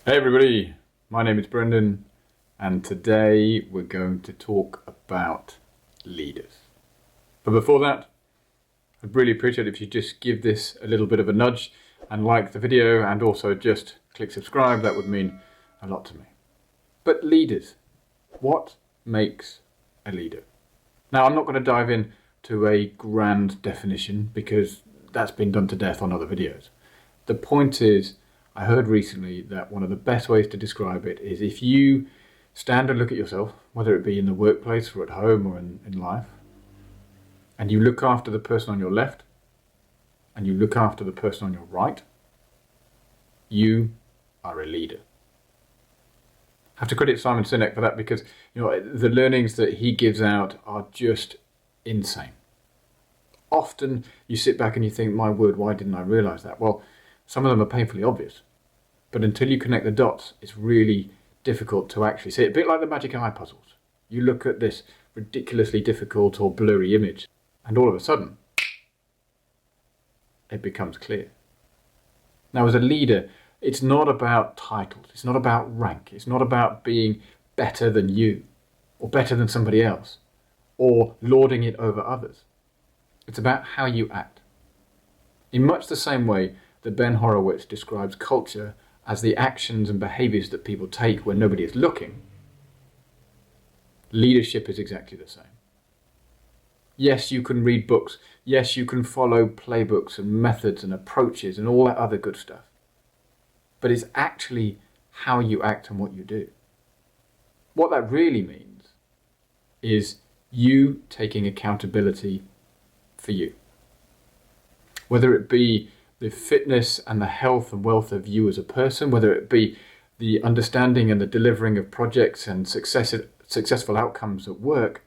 Hey everybody, my name is Brendan and today we're going to talk about leaders. But before that, I'd really appreciate it if you just give this a little bit of a nudge and like the video and also just click subscribe. That would mean a lot to me. But leaders, what makes a leader? Now I'm not going to dive into a grand definition because that's been done to death on other videos. The point is, I heard recently that one of the best ways to describe it is if you stand and look at yourself, whether it be in the workplace or at home or in life, and you look after the person on your left and you look after the person on your right, you are a leader. I have to credit Simon Sinek for that because the learnings that he gives out are just insane. Often you sit back and you think, my word, why didn't I realize that? Well, some of them are painfully obvious. But until you connect the dots, it's really difficult to actually see it. A bit like the magic eye puzzles. You look at this ridiculously difficult or blurry image, and all of a sudden, it becomes clear. Now, as a leader, it's not about titles. It's not about rank. It's not about being better than you, or better than somebody else, or lording it over others. It's about how you act. In much the same way that Ben Horowitz describes culture as the actions and behaviours that people take when nobody is looking, leadership is exactly the same. Yes, you can read books. Yes, you can follow playbooks and methods and approaches and all that other good stuff. But it's actually how you act and what you do. What that really means is you taking accountability for you. Whether it be the fitness and the health and wealth of you as a person, whether it be the understanding and the delivering of projects and successful outcomes at work,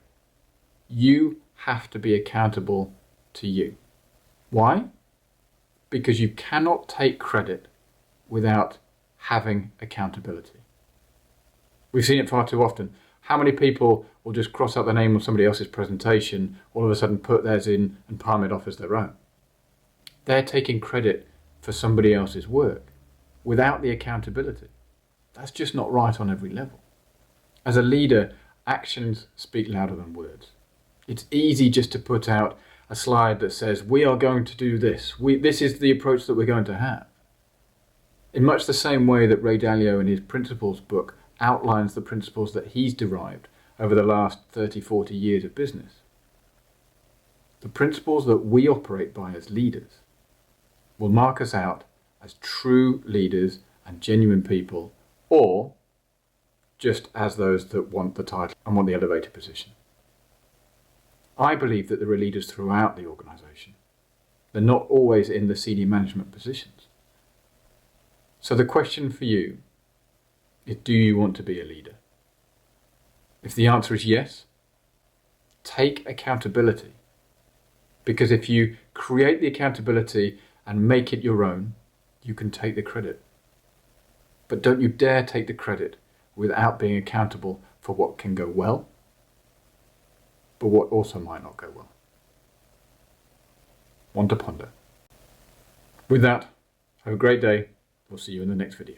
you have to be accountable to you. Why? Because you cannot take credit without having accountability. We've seen it far too often. How many people will just cross out the name of somebody else's presentation, all of a sudden put theirs in and palm it off as their own? They're taking credit for somebody else's work without the accountability. That's just not right on every level. As a leader, actions speak louder than words. It's easy just to put out a slide that says, we are going to do this. This is the approach that we're going to have. In much the same way that Ray Dalio in his Principles book outlines the principles that he's derived over the last 30, 40 years of business. The principles that we operate by as leaders will mark us out as true leaders and genuine people, or just as those that want the title and want the elevated position. I believe that there are leaders throughout the organisation. They're not always in the senior management positions. So the question for you is, do you want to be a leader? If the answer is yes, take accountability. Because if you create the accountability and make it your own, you can take the credit. But don't you dare take the credit without being accountable for what can go well, but what also might not go well. One to ponder. With that, have a great day. We'll see you in the next video.